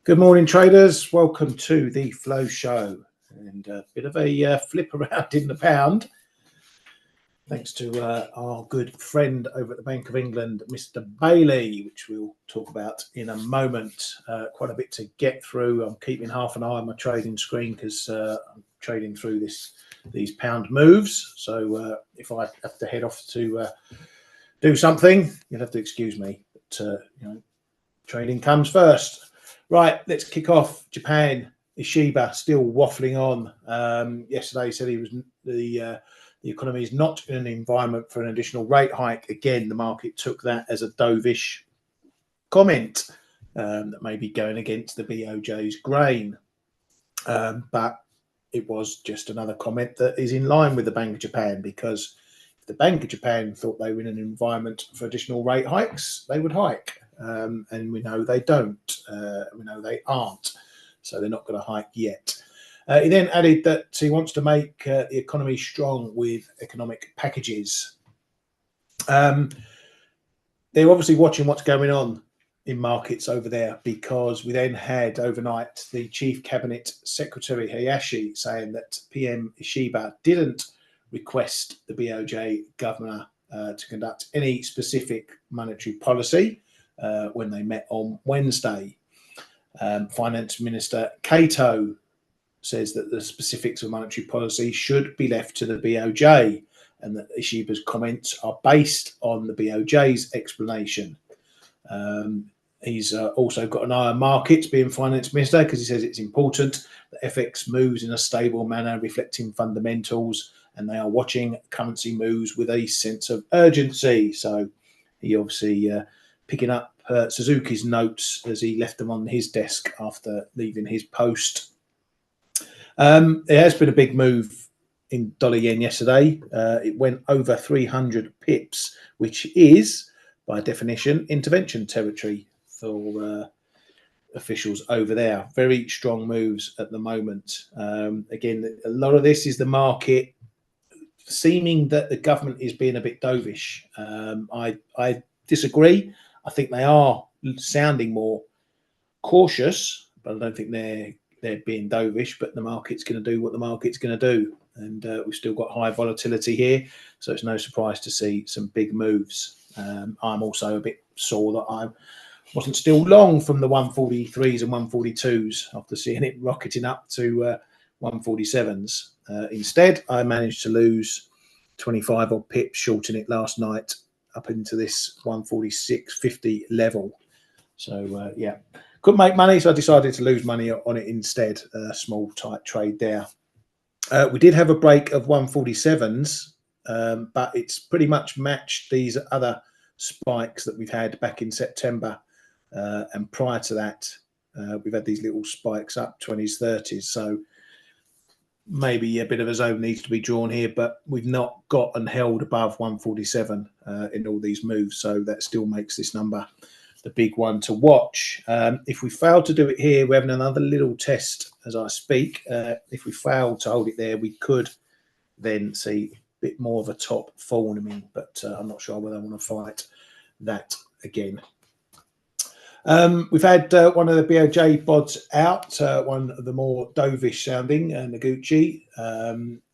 Good morning, traders. Welcome to the Flow Show, and a bit of a flip around in the pound. Thanks to our good friend over at the Bank of England, Mr. Bailey, which we'll talk about in a moment. Quite a bit to get through. I'm keeping half an eye on my trading screen because I'm trading through these pound moves. So if I have to head off to do something, you'll have to excuse me. But trading comes first. Right, let's kick off. Japan, Ishiba still waffling on. Yesterday he said the economy is not in an environment for an additional rate hike. Again, the market took that as a dovish comment that may be going against the BOJ's grain. But it was just another comment that is in line with the Bank of Japan, because if the Bank of Japan thought they were in an environment for additional rate hikes, they would hike. And we know they don't. We know they aren't. So they're not going to hike yet. He then added that he wants to make the economy strong with economic packages. They're obviously watching what's going on in markets over there, because we then had overnight the Chief Cabinet Secretary Hayashi saying that PM Ishiba didn't request the BOJ governor to conduct any specific monetary policy when they met on Wednesday. Finance Minister Kato says that the specifics of monetary policy should be left to the BOJ, and that Ishiba's comments are based on the BOJ's explanation. He's also got an eye on markets, being finance minister, because he says it's important that FX moves in a stable manner, reflecting fundamentals, and they are watching currency moves with a sense of urgency. So he obviously picking up Suzuki's notes as he left them on his desk after leaving his post. There has been a big move in dollar yen yesterday. It went over 300 pips, which is, by definition, intervention territory for officials over there. Very strong moves at the moment. Again, a lot of this is the market seeming that the government is being a bit dovish. I disagree. I think they are sounding more cautious, but I don't think they're being dovish. But the market's going to do what the market's going to do, and we've still got high volatility here, so it's no surprise to see some big moves. I'm also a bit sore that I wasn't still long from the 143s and 142s after seeing it rocketing up to 147s. Instead, I managed to lose 25 odd pips shorting it last night up into this 146.50 level. So yeah, couldn't make money, so I decided to lose money on it instead. A small tight trade there. We did have a break of 147s, but it's pretty much matched these other spikes that we've had back in September. And prior to that, we've had these little spikes up 20s, 30s. So maybe a bit of a zone needs to be drawn here, but we've not got and held above 147 in all these moves. So that still makes this number the big one to watch. If we fail to do it here, we're having another little test as I speak. If we fail to hold it there, we could then see a bit more of a top forming, but I'm not sure whether I want to fight that again. We've had one of the BOJ bods out, one of the more dovish sounding, Noguchi.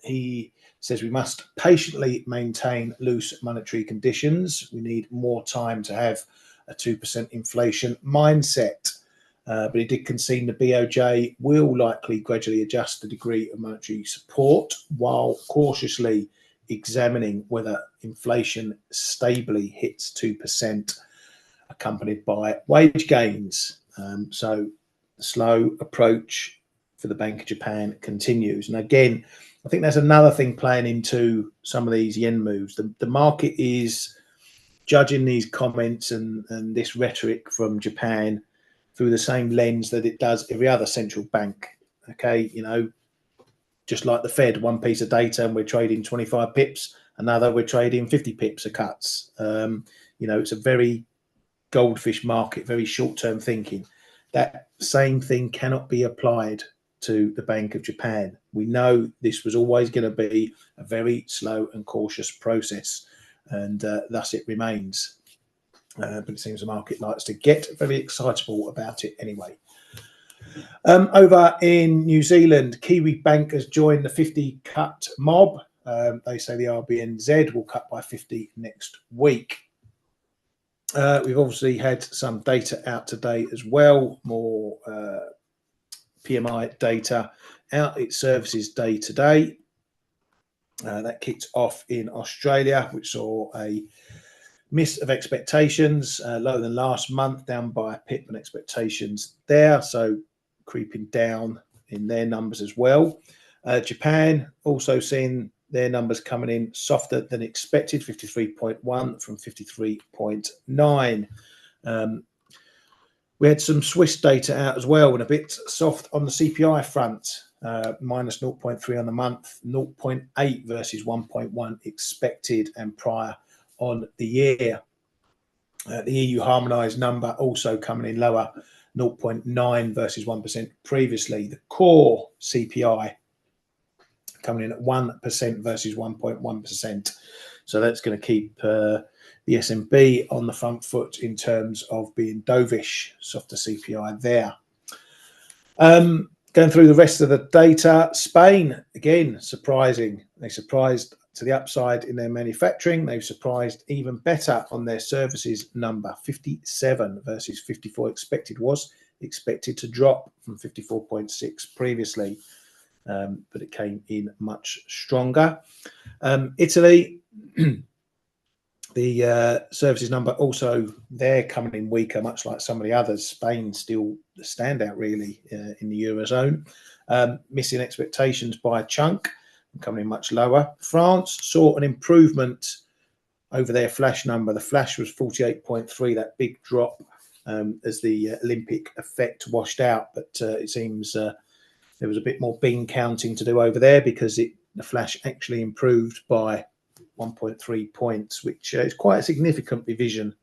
He says we must patiently maintain loose monetary conditions. We need more time to have a 2% inflation mindset. But he did concede the BOJ will likely gradually adjust the degree of monetary support while cautiously examining whether inflation stably hits 2%. Accompanied by wage gains. So the slow approach for the Bank of Japan continues. And again, I think that's another thing playing into some of these yen moves. The market is judging these comments and this rhetoric from Japan through the same lens that it does every other central bank. Okay, just like the Fed, one piece of data and we're trading 25 pips, another we're trading 50 pips of cuts. It's a very goldfish market, very short-term thinking. That same thing cannot be applied to the Bank of Japan. We know this was always going to be a very slow and cautious process, and thus it remains. But it seems the market likes to get very excitable about it anyway. Over in New Zealand, Kiwi Bank has joined the 50 cut mob. They say the RBNZ will cut by 50 next week. We've obviously had some data out today as well, more PMI data out. It's services day today. That kicked off in Australia, which saw a miss of expectations, lower than last month, down by a pip on expectations there. So creeping down in their numbers as well. Japan also seeing their numbers coming in softer than expected, 53.1 from 53.9. We had some Swiss data out as well, and a bit soft on the CPI front, minus 0.3 on the month, 0.8 versus 1.1 expected and prior on the year. The EU harmonised number also coming in lower, 0.9 versus 1% previously. The core CPI coming in at 1% versus 1.1%. So that's going to keep the SMB on the front foot in terms of being dovish, softer CPI there. Going through the rest of the data, Spain, again, surprising. They surprised to the upside in their manufacturing. They've surprised even better on their services number, 57 versus 54 expected, was expected to drop from 54.6 previously, but it came in much stronger. Italy, the services number also there coming in weaker, much like some of the others. Spain still the standout really in the Eurozone, missing expectations by a chunk, coming in much lower. France saw an improvement over their flash number. The flash was 48.3, that big drop as the Olympic effect washed out, but it seems there was a bit more bean counting to do over there, because the flash actually improved by 1.3 points, which is quite a significant revision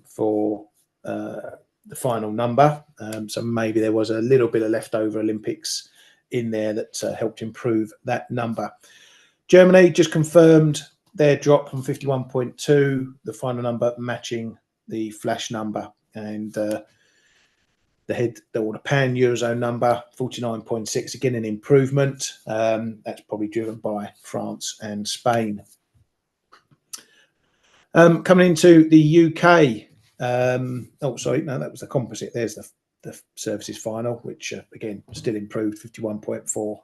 for the final number. So maybe there was a little bit of leftover Olympics in there that helped improve that number. Germany just confirmed their drop from 51.2, the final number matching the flash number, and the pan Eurozone number 49.6, again an improvement. That's probably driven by France and Spain. Coming into the UK, oh sorry, no, that was the composite. There's the services final, which again still improved, 51.4.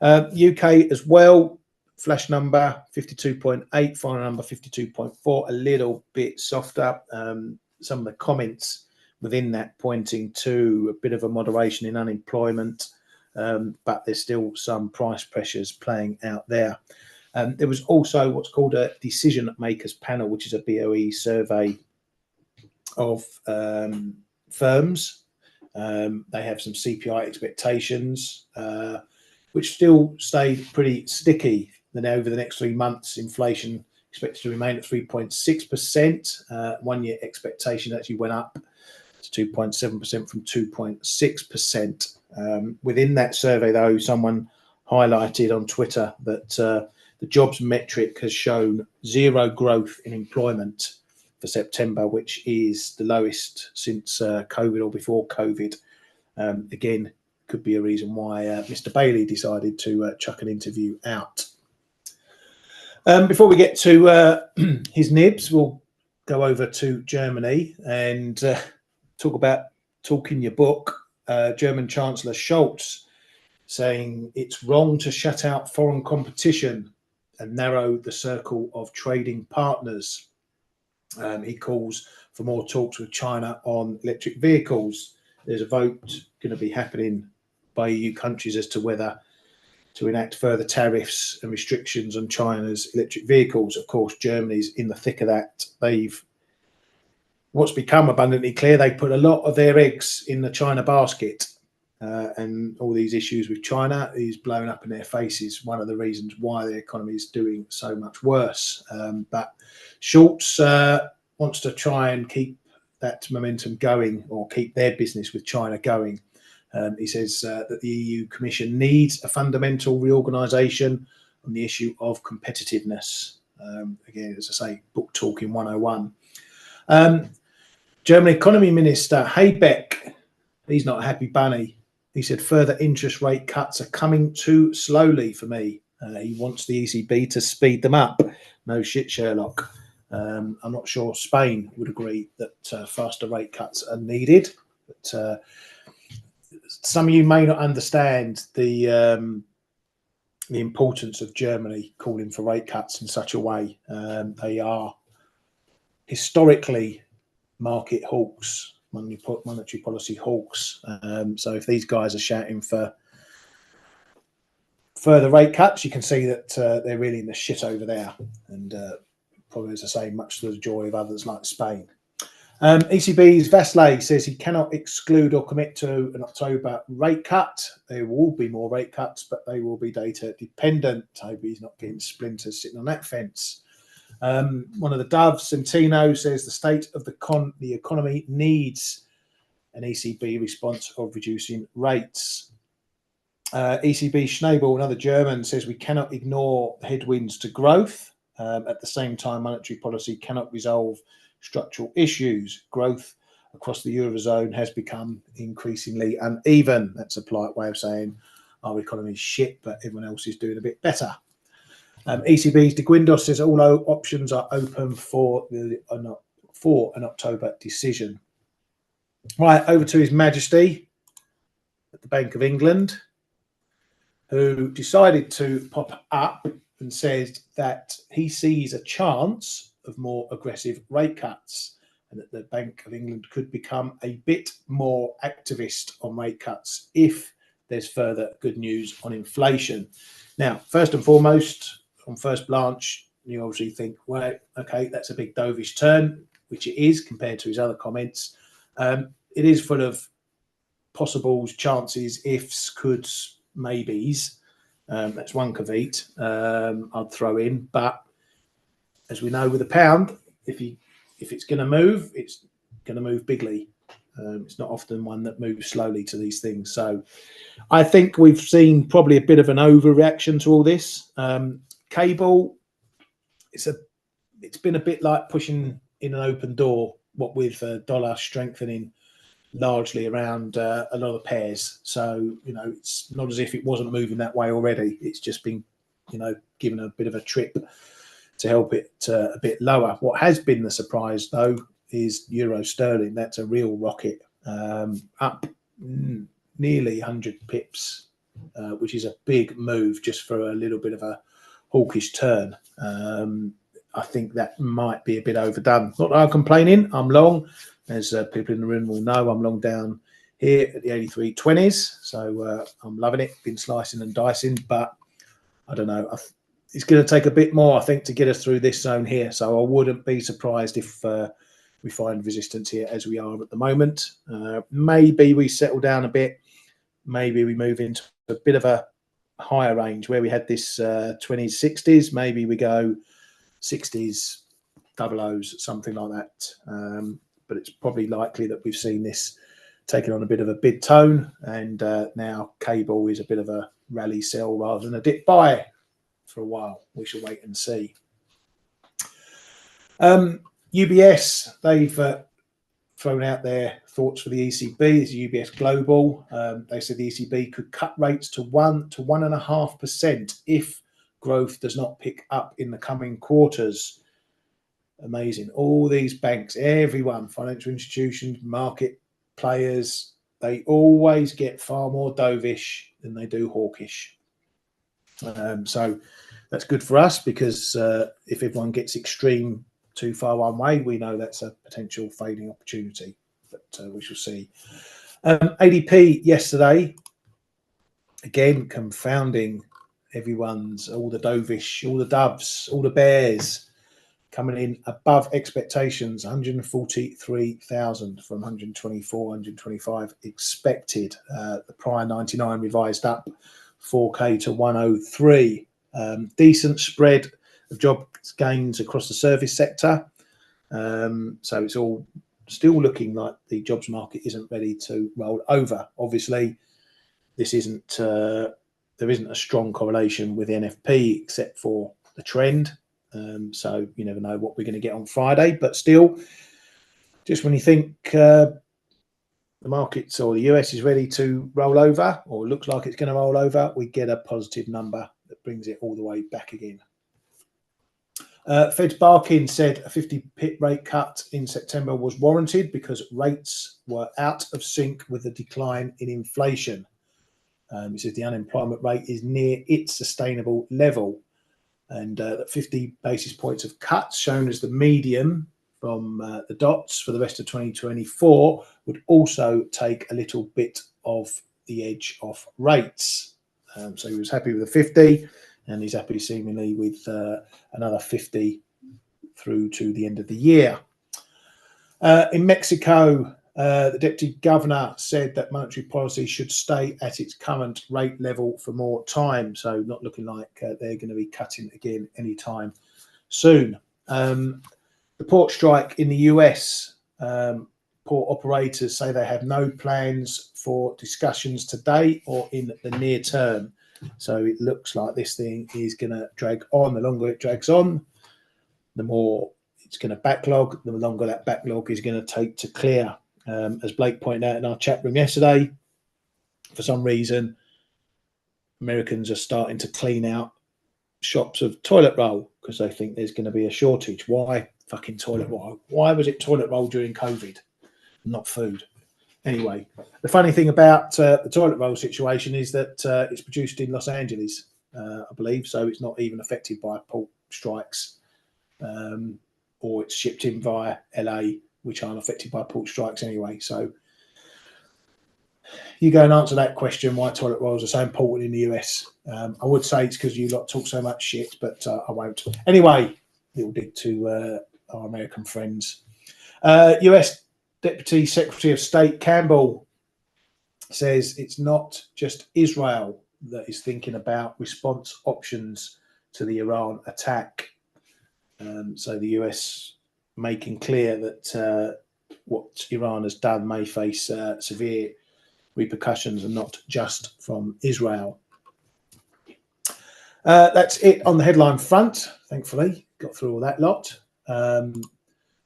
UK as well, flash number 52.8, final number 52.4, a little bit softer. Some of the comments within that pointing to a bit of a moderation in unemployment, but there's still some price pressures playing out there. There was also what's called a decision makers panel, which is a BOE survey of firms. They have some CPI expectations, which still stayed pretty sticky. Then over the next 3 months, inflation expected to remain at 3.6%. 1 year expectation actually went up to 2.7% from 2.6%. Within that survey, though, someone highlighted on Twitter that the jobs metric has shown zero growth in employment for September, which is the lowest since COVID or before COVID. Again, could be a reason why Mr. Bailey decided to chuck an interview out. Before we get to his nibs, we'll go over to Germany and talk about talking your book. German Chancellor Scholz saying it's wrong to shut out foreign competition and narrow the circle of trading partners. He calls for more talks with China on electric vehicles. There's a vote going to be happening by EU countries as to whether to enact further tariffs and restrictions on China's electric vehicles. Of course, Germany's in the thick of that. What's become abundantly clear, they put a lot of their eggs in the China basket, and all these issues with China is blowing up in their faces. One of the reasons why the economy is doing so much worse. But Scholz wants to try and keep that momentum going, or keep their business with China going. He says that the EU Commission needs a fundamental reorganisation on the issue of competitiveness. Again, as I say, book talking 101. German Economy Minister Habeck He's not a happy bunny. He said further interest rate cuts are coming too slowly for me. He wants the ECB to speed them up. No shit, Sherlock. I'm not sure Spain would agree that faster rate cuts are needed. But some of you may not understand the importance of Germany calling for rate cuts in such a way. They are historically market hawks, monetary policy hawks. So if these guys are shouting for further rate cuts, you can see that they're really in the shit over there. And probably, as I say, much to the joy of others like Spain. ECB's F.A.C.E says he cannot exclude or commit to an October rate cut. There will be more rate cuts, but they will be data dependent. Hope he's not getting splinters sitting on that fence. One of the doves, Centino, says the state of the economy needs an ECB response of reducing rates. ECB Schnabel, another German, says we cannot ignore headwinds to growth. At the same time, monetary policy cannot resolve structural issues. Growth across the Eurozone has become increasingly uneven. That's a polite way of saying our economy is shit, but everyone else is doing a bit better. ECB's De Guindos says all options are open for an October decision. Right, over to His Majesty at the Bank of England, who decided to pop up and says that he sees a chance of more aggressive rate cuts and that the Bank of England could become a bit more activist on rate cuts if there's further good news on inflation. Now, first and foremost, on first blanch, you obviously think, well, okay, that's a big dovish turn, which it is compared to his other comments. It is full of possibles, chances, ifs, coulds, maybes. That's one caveat I'd throw in. But as we know with the pound, if it's going to move, it's going to move bigly. It's not often one that moves slowly to these things. So I think we've seen probably a bit of an overreaction to all this. Cable, it's been a bit like pushing in an open door, what with dollar strengthening largely around a lot of pairs. So, it's not as if it wasn't moving that way already. It's just been, given a bit of a trip to help it a bit lower. What has been the surprise, though, is euro sterling. That's a real rocket, up nearly 100 pips, which is a big move just for a little bit of a hawkish turn. I think that might be a bit overdone. Not that I'm complaining. I'm long. As people in the room will know, I'm long down here at the 83.20s. So I'm loving it. Been slicing and dicing, but I don't know. It's going to take a bit more, I think, to get us through this zone here. So I wouldn't be surprised if we find resistance here as we are at the moment. Maybe we settle down a bit. Maybe we move into a bit of a higher range where we had this 20s, 60s. Maybe we go 60s, double O's, something like that. But it's probably likely that we've seen this taking on a bit of a bid tone, and now cable is a bit of a rally sell rather than a dip buy for a while. We shall wait and see. UBS, they've thrown out their thoughts for the ECB. It's UBS Global. They said the ECB could cut rates to 1 to 1.5% if growth does not pick up in the coming quarters. Amazing. All these banks, everyone, financial institutions, market players, they always get far more dovish than they do hawkish. So that's good for us because if everyone gets extreme too far one way, we know that's a potential fading opportunity. But we shall see. ADP yesterday, again, confounding everyone's, all the dovish, all the doves, all the bears, coming in above expectations, 143,000 from 124, 125 expected. The prior 99 revised up 4K to 103. Decent spread of job gains across the service sector. So it's all still looking like the jobs market isn't ready to roll over. Obviously, this isn't there isn't a strong correlation with the NFP except for the trend. So you never know what we're going to get on Friday, but still, just when you think the markets or the US is ready to roll over, or looks like it's going to roll over, we get a positive number that brings it all the way back again. Fed's Barkin said a 50 pip rate cut in September was warranted because rates were out of sync with the decline in inflation. He says the unemployment rate is near its sustainable level, and that 50 basis points of cuts shown as the median from the dots for the rest of 2024 would also take a little bit of the edge off rates. So he was happy with the 50, and he's happy seemingly with another 50 through to the end of the year. In Mexico, the deputy governor said that monetary policy should stay at its current rate level for more time. So not looking like they're going to be cutting again anytime soon. The port strike in the US, port operators say they have no plans for discussions today or in the near term. So it looks like this thing is going to drag on. The longer it drags on, the more it's going to backlog, the longer that backlog is going to take to clear. As Blake pointed out in our chat room yesterday, for some reason, Americans are starting to clean out shops of toilet roll because they think there's going to be a shortage. Why fucking toilet roll? Why was it toilet roll during COVID, not food? Anyway, the funny thing about the toilet roll situation is that it's produced in Los Angeles, I believe, so it's not even affected by port strikes, or it's shipped in via LA, which aren't affected by port strikes anyway. So you go and answer that question, why toilet rolls are so important in the US. I would say it's because you lot talk so much shit, but I won't. Anyway, little dig to our American friends. US Deputy Secretary of State Campbell says it's not just Israel that is thinking about response options to the Iran attack. So the US making clear that what Iran has done may face severe repercussions and not just from Israel. That's it on the headline front. Thankfully, got through all that lot.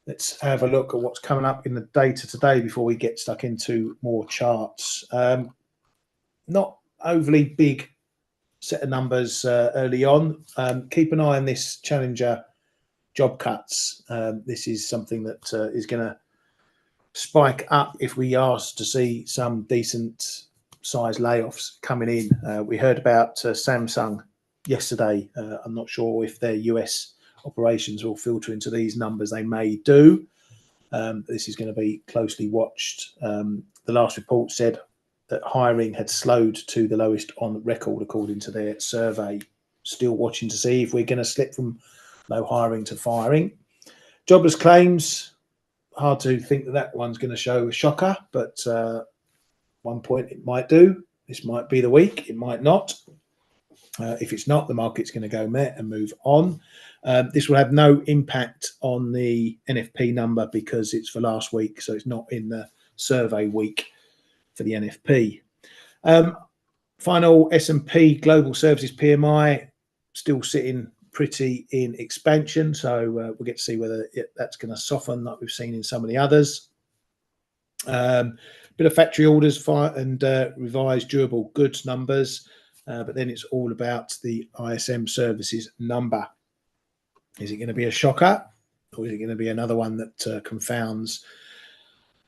Let's have a look at what's coming up in the data today before we get stuck into more charts. Not overly big set of numbers early on. Keep an eye on this Challenger job cuts. This is something that is going to spike up if we ask to see some decent size layoffs coming in. We heard about Samsung yesterday. I'm not sure if their US operations will filter into these numbers. They may do. This is going to be closely watched. The last report said that hiring had slowed to the lowest on record according to their survey. Still watching to see if we're going to slip from low hiring to firing. Jobless claims, hard to think that that one's going to show a shocker, but one point it might do. This might be the week, it might not. If it's not, the market's going to go meh and move on. This will have no impact on the NFP number because it's for last week, so it's not in the survey week for the NFP. Final S&P Global Services PMI still sitting pretty in expansion, so we'll get to see whether that's going to soften like we've seen in some of the others. Bit of factory orders and revised durable goods numbers, but then it's all about the ISM services number. Is it going to be a shocker, or is it going to be another one that confounds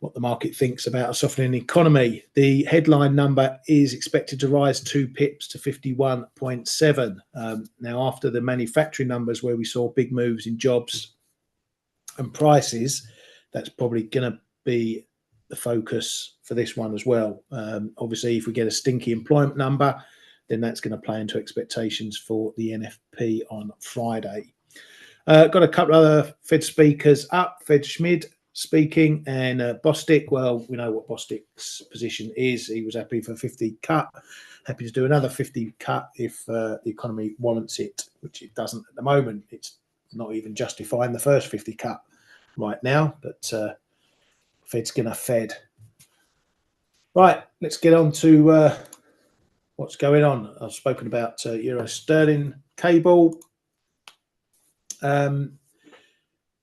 what the market thinks about a softening economy? The headline number is expected to rise 2 pips to 51.7. Now, after the manufacturing numbers where we saw big moves in jobs and prices, that's probably going to be the focus for this one as well. Obviously, if we get a stinky employment number, then that's going to play into expectations for the NFP on Friday. Got a couple of other Fed speakers up. Fed Schmid speaking, and Bostic. Well, we know what Bostic's position is. He was happy for a 50 cut, happy to do another 50 cut if the economy warrants it, which it doesn't at the moment. It's not even justifying the first 50 cut right now, but Fed's gonna Fed. Right, let's get on to what's going on. I've spoken about Euro Sterling cable.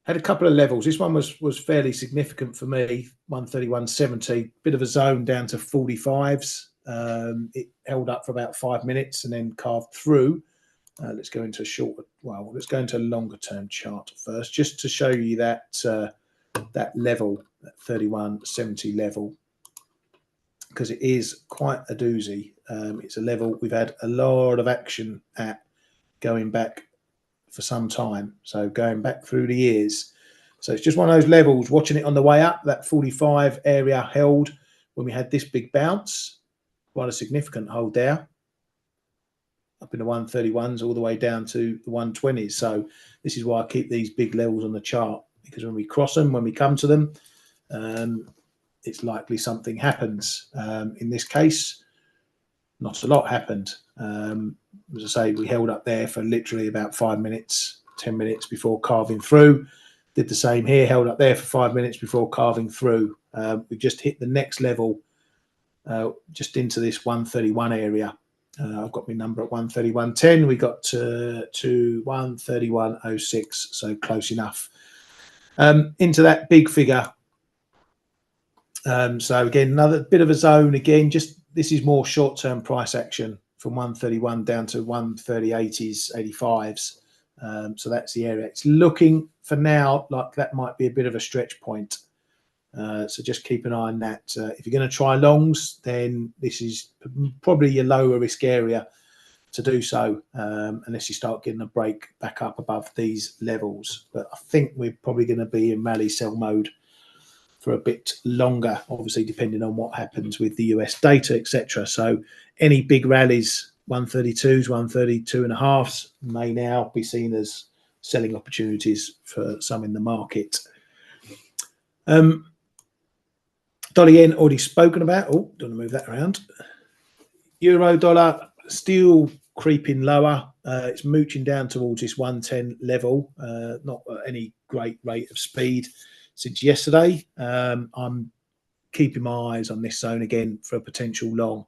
Had a couple of levels. This one was fairly significant for me. 131.70, bit of a zone down to 45s. It held up for about 5 minutes and then carved through. Let's go into a shorter. Well, let's go into a longer term chart first, just to show you that that level, that 31.70 level, because it is quite a doozy. It's a level we've had a lot of action at going back for some time, so going back through the years. So it's just one of those levels, watching it on the way up. That 45 area held when we had this big bounce, quite a significant hold there, up in the 131s all the way down to the 120s. So this is why I keep these big levels on the chart, because when we cross them, when we come to them, it's likely something happens. In this case, not a lot happened. As I say, we held up there for literally about 5 minutes, 10 minutes before carving through. Did the same here, held up there for 5 minutes before carving through. We just hit the next level, just into this 131 area. I've got my number at 131.10. We got to 131.06, so close enough. Into that big figure. So again, another bit of a zone again. Just this is more short-term price action from 131 down to 130.80s, 85s. So that's the area. It's looking for now like that might be a bit of a stretch point. So just keep an eye on that. If you're going to try longs, then this is probably your lower risk area to do so, unless you start getting a break back up above these levels. But I think we're probably going to be in rally sell mode for a bit longer, obviously depending on what happens with the US data, etc. So any big rallies, 132s, 132.5s, may now be seen as selling opportunities for some in the market. Dollar yen already spoken about. Oh, don't want to move that around. Euro dollar still creeping lower. It's mooching down towards this 110 level. Not at any great rate of speed since yesterday. I'm keeping my eyes on this zone again for a potential long.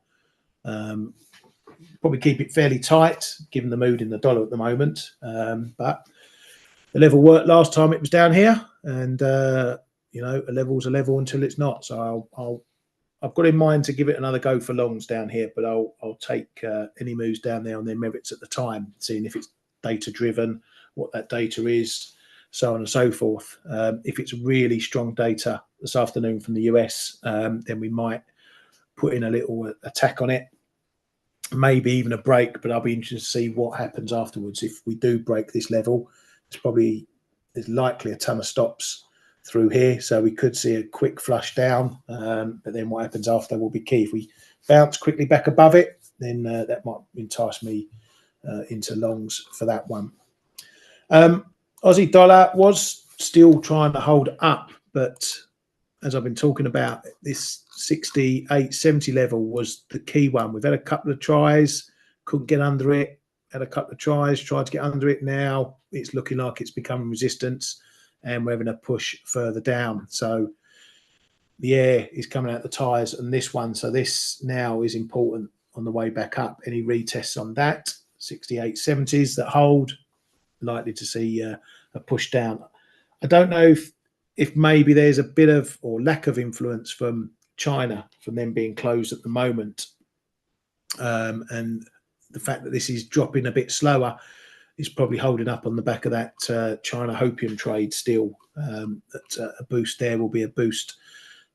Probably keep it fairly tight given the mood in the dollar at the moment. But the level worked last time it was down here, and you know, a level's a level until it's not. So I've got in mind to give it another go for longs down here, but I'll take any moves down there on their merits at the time, seeing if it's data driven, what that data is, so on and so forth. If it's really strong data this afternoon from the US, then we might put in a little attack on it, maybe even a break, but I'll be interested to see what happens afterwards. If we do break this level, there's likely a ton of stops through here, so we could see a quick flush down, but then what happens after will be key. If we bounce quickly back above it, then that might entice me into longs for that one. Aussie dollar was still trying to hold up, but as I've been talking about, this 68.70 level was the key one. We've had a couple of tries, couldn't get under it. Had a couple of tries, tried to get under it. Now it's looking like it's becoming resistance, and we're having a push further down. So the air is coming out the tires on this one. So this now is important on the way back up. Any retests on that 68.70s that hold, likely to see a push down. I don't know if maybe there's a bit of or lack of influence from China, from them being closed at the moment, and the fact that this is dropping a bit slower is probably holding up on the back of that China opium trade still. That a boost there will be a boost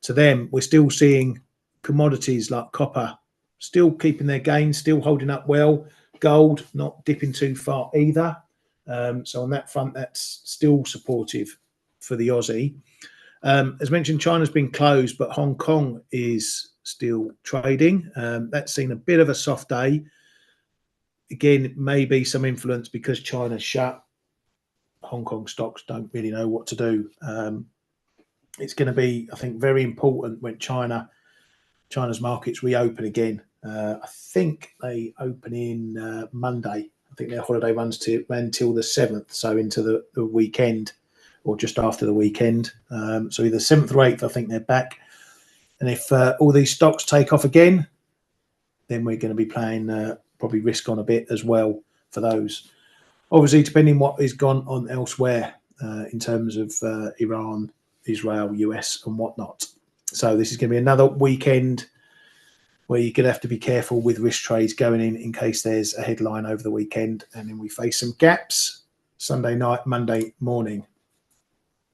to them. We're still seeing commodities like copper still keeping their gains, still holding up well. Gold not dipping too far either. So on that front, that's still supportive for the Aussie. As mentioned, China's been closed, but Hong Kong is still trading. That's seen a bit of a soft day. Again, it may be some influence because China's shut. Hong Kong stocks don't really know what to do. It's going to be, I think, very important when China's markets reopen again. I think they open in Monday. I think their holiday runs until the 7th, so into the weekend or just after the weekend. So either 7th or 8th, I think they're back. And if all these stocks take off again, then we're going to be playing probably risk on a bit as well for those. Obviously, depending what has gone on elsewhere in terms of Iran, Israel, US and whatnot. So this is going to be another weekend where you're going to have to be careful with risk trades going in case there's a headline over the weekend. And then we face some gaps Sunday night, Monday morning.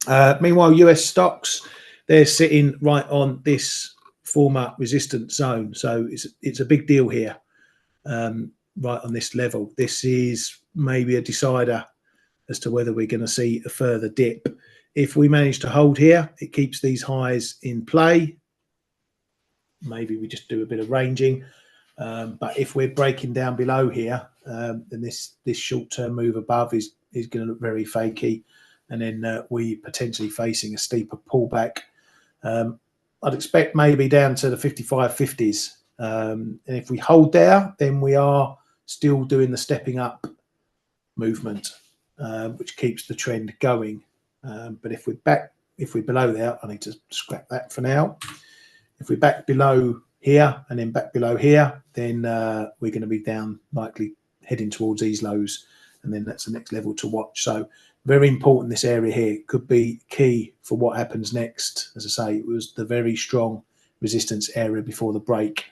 Meanwhile, US stocks, they're sitting right on this former resistance zone. So it's a big deal here, right on this level. This is maybe a decider as to whether we're going to see a further dip. If we manage to hold here, it keeps these highs in play. Maybe we just do a bit of ranging. But if we're breaking down below here, then this short-term move above is going to look very fakey. And then we potentially facing a steeper pullback. I'd expect maybe down to the 55.50s. And if we hold there, then we are still doing the stepping up movement, which keeps the trend going. But if we're below there, I need to scrap that for now. If we're back below here and then back below here, then we're going to be down, likely heading towards these lows, and then that's the next level to watch. So very important, this area here could be key for what happens next. As I say, it was the very strong resistance area before the break.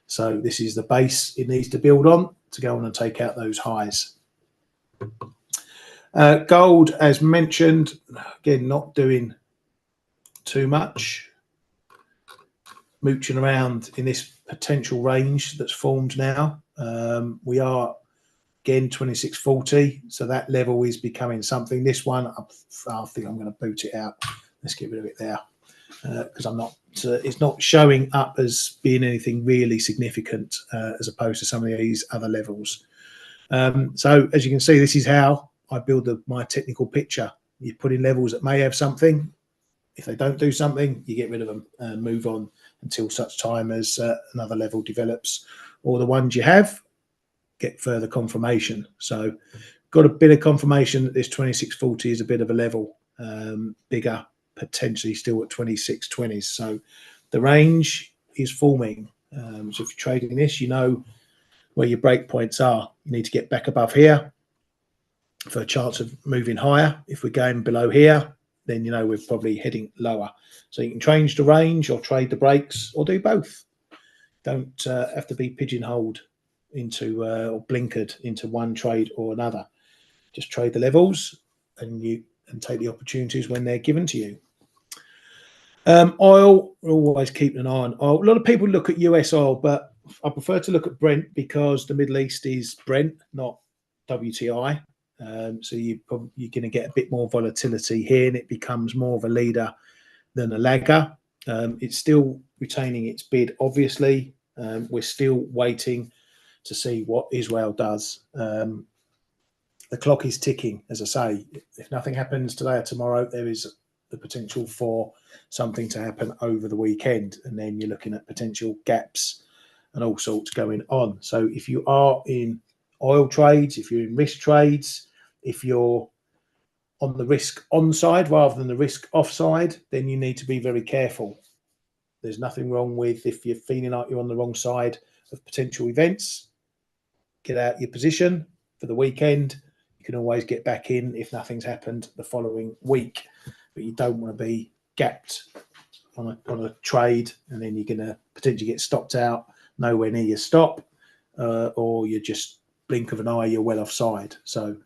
So this is the base it needs to build on to go on and take out those highs. Gold, as mentioned, again, not doing too much. Mooching around in this potential range that's formed now. We are again 2640, so that level is becoming something. This one, I think I'm going to boot it out. Let's get rid of it there because I'm not. It's not showing up as being anything really significant as opposed to some of these other levels. So as you can see, this is how I build my technical picture. You put in levels that may have something. If they don't do something, you get rid of them and move on until such time as another level develops, or the ones you have get further confirmation. So got a bit of confirmation that this 2640 is a bit of a level, bigger, potentially still at 2620s. So the range is forming. So if you're trading this, you know where your break points are. You need to get back above here for a chance of moving higher. If we're going below here, then you know we're probably heading lower. So you can change the range or trade the breaks or do both. Don't have to be pigeonholed into or blinkered into one trade or another. Just trade the levels and take the opportunities when they're given to you. Oil, we're always keeping an eye on oil. A lot of people look at US oil, but I prefer to look at Brent because the Middle East is Brent, not WTI. So you're going to get a bit more volatility here, and it becomes more of a leader than a lagger. It's still retaining its bid, obviously. We're still waiting to see what Israel does. The clock is ticking, as I say. If nothing happens today or tomorrow, there is the potential for something to happen over the weekend, and then you're looking at potential gaps and all sorts going on. So if you are in oil trades, if you're in risk trades, if you're on the risk on side rather than the risk off side, then you need to be very careful. There's nothing wrong with, if you're feeling like you're on the wrong side of potential events, get out your position for the weekend. You can always get back in if nothing's happened the following week, but you don't want to be gapped on a trade and then you're going to potentially get stopped out nowhere near your stop, or you just blink of an eye, you're well offside. So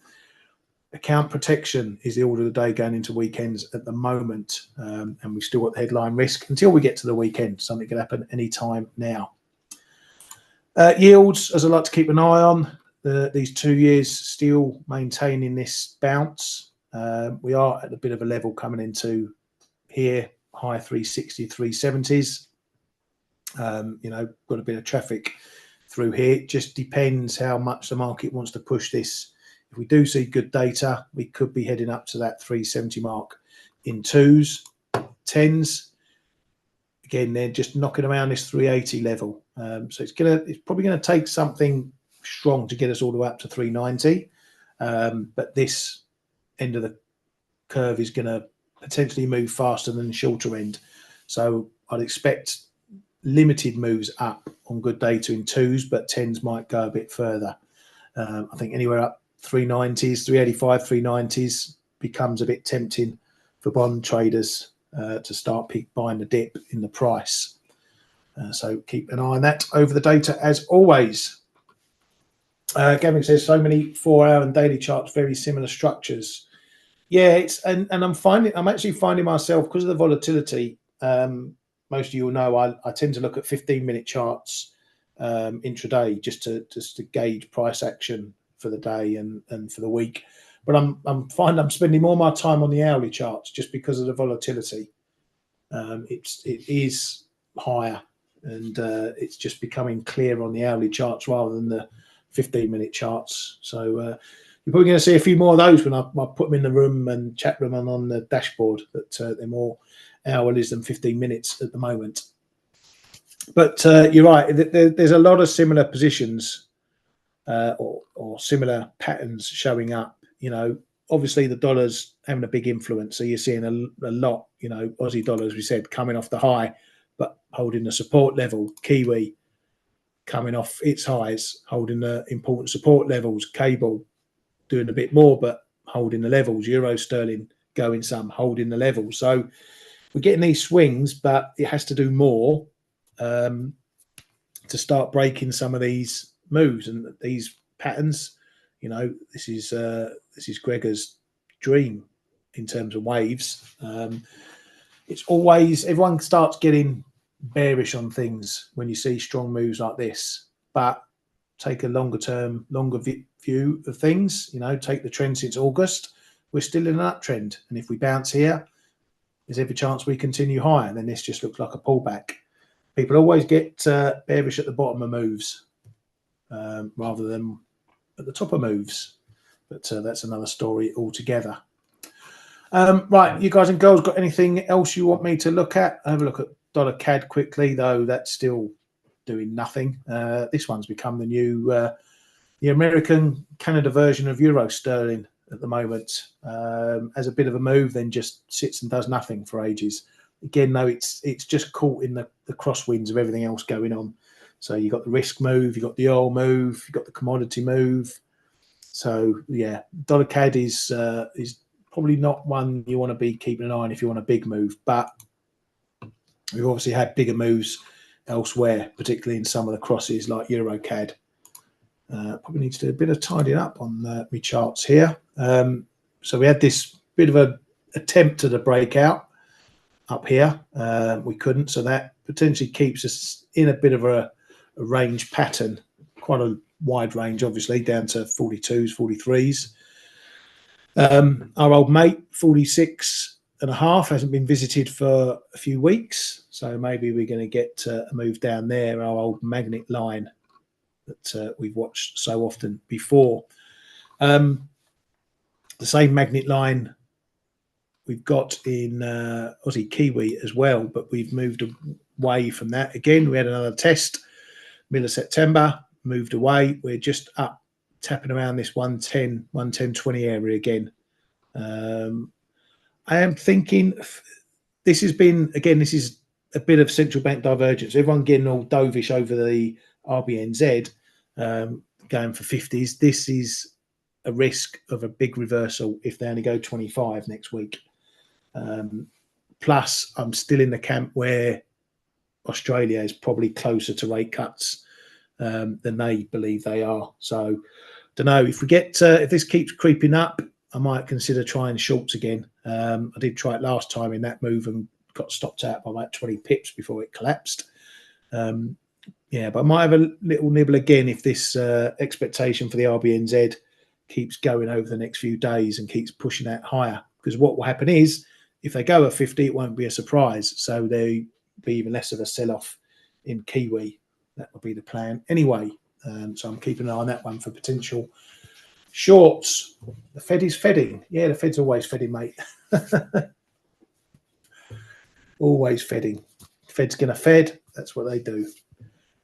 account protection is the order of the day going into weekends at the moment, and we've still got the headline risk until we get to the weekend. Something can happen any time now. Yields, as I like to keep an eye on, these 2 years still maintaining this bounce. We are at a bit of a level coming into here, high 360, 370s. Got a bit of traffic through here. It just depends how much the market wants to push this. If we do see good data, we could be heading up to that 370 mark in 2s, 10s. Again, they're just knocking around this 380 level. So it's probably going to take something strong to get us all the way up to 390. But this end of the curve is going to potentially move faster than the shorter end. So I'd expect limited moves up on good data in 2s, but 10s might go a bit further. I think anywhere up 390s, 385, 390s, becomes a bit tempting for bond traders to start buying the dip in the price. So keep an eye on that over the data as always. Gavin says so many 4-hour and daily charts, very similar structures. Yeah, and I'm actually finding myself, because of the volatility. Most of you will know I tend to look at 15-minute charts intraday just to gauge price action for the day and for the week. But I'm finding I'm spending more of my time on the hourly charts just because of the volatility. It is higher, and it's just becoming clear on the hourly charts rather than the 15-minute charts. So you're probably going to see a few more of those when I put them in the room and chat them on the dashboard. That they're more hourlies than 15 minutes at the moment. But you're right. There's a lot of similar positions or similar patterns showing up. You know, obviously the dollar's having a big influence. So you're seeing a lot. You know, Aussie dollar, as we said, coming off the high, but holding the support level. Kiwi coming off its highs, holding the important support levels. Cable doing a bit more, but holding the levels. Euro sterling going some, holding the levels. So we're getting these swings, but it has to do more to start breaking some of these moves and these patterns. You know, this is Gregor's dream in terms of waves. It's always, everyone starts getting bearish on things when you see strong moves like this, but take a longer view of things. You know, take the trend since August. We're still in an uptrend, and if we bounce here, there's every chance we continue higher, and then this just looks like a pullback. People always get bearish at the bottom of moves rather than at the top of moves, but that's another story altogether. Right, you guys and girls, got anything else you want me to look at? Have a look at dollar CAD quickly, though that's still doing nothing. This one's become the new the American Canada version of euro sterling at the moment. As a bit of a move, then just sits and does nothing for ages. Again, though, it's just caught in the crosswinds of everything else going on. So you got the risk move, you got the oil move, you got the commodity move. So yeah, dollar CAD is probably not one you want to be keeping an eye on if you want a big move, but we've obviously had bigger moves elsewhere, particularly in some of the crosses like Euro CAD. Probably need to do a bit of tidying up on my charts here. So we had this bit of an attempt at a breakout up here. We couldn't, so that potentially keeps us in a bit of a range pattern, quite a wide range, obviously, down to 42s, 43s. Our old mate, 46.5, hasn't been visited for a few weeks, so maybe we're going to get a move down there, our old magnet line that we've watched so often before. The same magnet line we've got in Aussie Kiwi as well, but we've moved away from that. Again, we had another test, middle of September, moved away. We're just up, tapping around this 110, 110.20 area again. I am thinking this has been, again, this is a bit of central bank divergence. Everyone getting all dovish over the RBNZ going for 50s. This is a risk of a big reversal if they only go 25 next week. Plus, I'm still in the camp where Australia is probably closer to rate cuts than they believe they are. So, don't know if we get if this keeps creeping up, I might consider trying shorts again. I did try it last time in that move and got stopped out by about 20 pips before it collapsed. Yeah, but I might have a little nibble again if this expectation for the RBNZ keeps going over the next few days and keeps pushing that higher. Because what will happen is, if they go at 50, it won't be a surprise. So there'll be even less of a sell-off in Kiwi. That will be the plan anyway. So I'm keeping an eye on that one for potential shorts. The Fed is fedding. Yeah, the Fed's always fedding, mate. Always fedding. Fed's going to fed. That's what they do.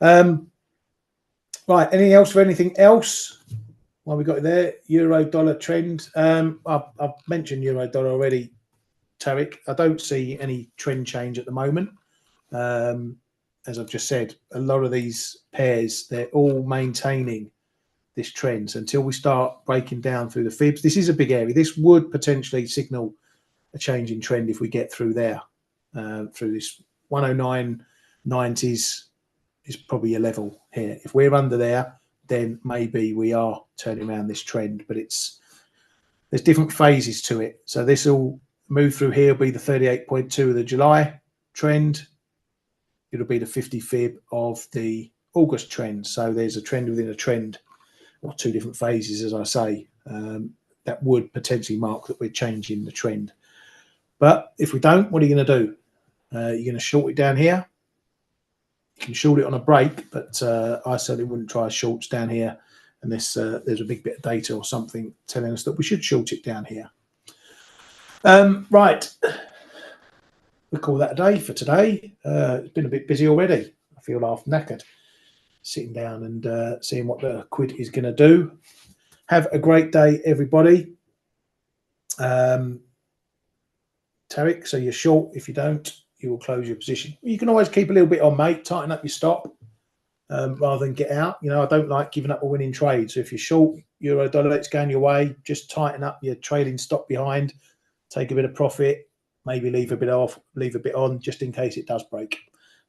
Right, anything else for anything else? Well, we got there. Euro dollar trend. I've mentioned euro dollar already, Tarek. I don't see any trend change at the moment. As I've just said, a lot of these pairs, they're all maintaining this trend. So until we start breaking down through the fibs, this is a big area. This would potentially signal a change in trend if we get through there. Through this 109.90s is probably a level here. If we're under there, then maybe we are turning around this trend, but there's different phases to it. So this will move through here, will be the 38.2 of the July trend. It'll be the 50 fib of the August trend. So there's a trend within a trend, or two different phases, as I say, that would potentially mark that we're changing the trend. But if we don't, what are you going to do? You're going to short it down here. You can short it on a break, but I certainly wouldn't try shorts down here unless there's a big bit of data or something telling us that we should short it down here. Right. We'll call that a day for today. It's been a bit busy already. I feel half knackered sitting down and seeing what the quid is going to do. Have a great day, everybody. Tarek, so you're short. If you don't, you will close your position. You can always keep a little bit on, mate. Tighten up your stop rather than get out. You know, I don't like giving up a winning trade. So if you're short, euro dollar, it's going your way. Just tighten up your trailing stop behind. Take a bit of profit. Maybe leave a bit off, leave a bit on, just in case it does break.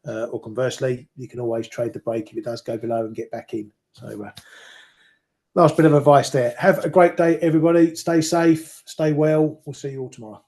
Or conversely, you can always trade the break if it does go below and get back in. So last bit of advice there. Have a great day, everybody. Stay safe. Stay well. We'll see you all tomorrow.